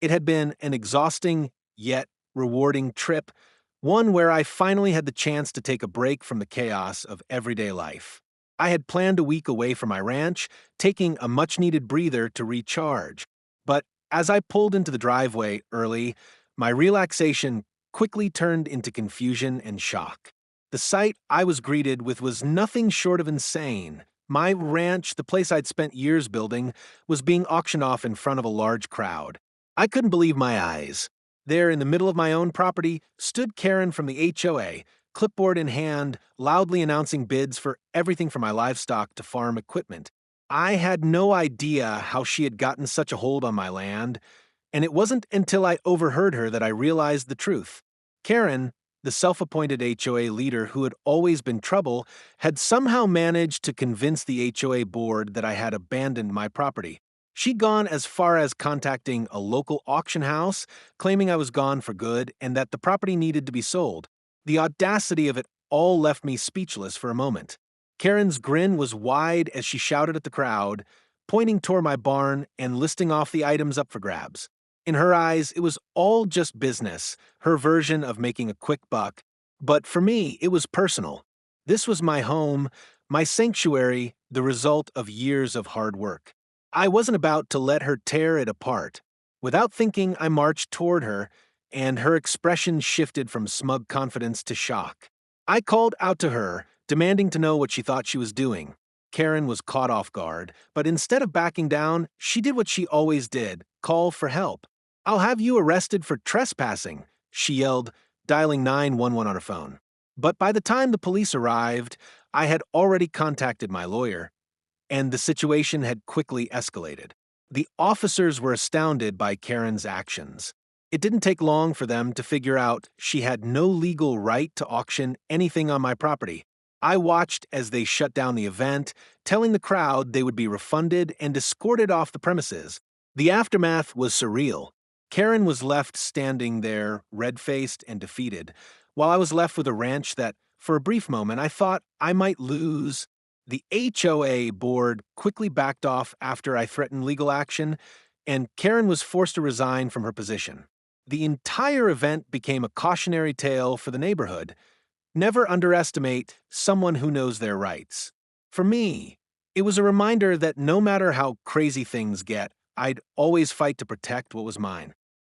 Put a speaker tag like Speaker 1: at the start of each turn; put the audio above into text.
Speaker 1: It had been an exhausting yet rewarding trip, one where I finally had the chance to take a break from the chaos of everyday life. I had planned a week away from my ranch, taking a much needed breather to recharge. But as I pulled into the driveway early, my relaxation quickly turned into confusion and shock. The sight I was greeted with was nothing short of insane. My ranch, the place I'd spent years building, was being auctioned off in front of a large crowd. I couldn't believe my eyes. There, in the middle of my own property, stood Karen from the HOA, clipboard in hand, loudly announcing bids for everything from my livestock to farm equipment. I had no idea how she had gotten such a hold on my land, and it wasn't until I overheard her that I realized the truth. Karen, the self-appointed HOA leader who had always been trouble, had somehow managed to convince the HOA board that I had abandoned my property. She'd gone as far as contacting a local auction house, claiming I was gone for good and that the property needed to be sold. The audacity of it all left me speechless for a moment. Karen's grin was wide as she shouted at the crowd, pointing toward my barn and listing off the items up for grabs. In her eyes, it was all just business, her version of making a quick buck. But for me, it was personal. This was my home, my sanctuary, the result of years of hard work. I wasn't about to let her tear it apart. Without thinking, I marched toward her, and her expression shifted from smug confidence to shock. I called out to her, demanding to know what she thought she was doing. Karen was caught off guard, but instead of backing down, she did what she always did, call for help. "I'll have you arrested for trespassing," she yelled, dialing 911 on her phone. But by the time the police arrived, I had already contacted my lawyer, and the situation had quickly escalated. The officers were astounded by Karen's actions. It didn't take long for them to figure out she had no legal right to auction anything on my property. I watched as they shut down the event, telling the crowd they would be refunded and escorted off the premises. The aftermath was surreal. Karen was left standing there, red-faced and defeated, while I was left with a ranch that, for a brief moment, I thought I might lose. The HOA board quickly backed off after I threatened legal action, and Karen was forced to resign from her position. The entire event became a cautionary tale for the neighborhood. Never underestimate someone who knows their rights. For me, it was a reminder that no matter how crazy things get, I'd always fight to protect what was mine.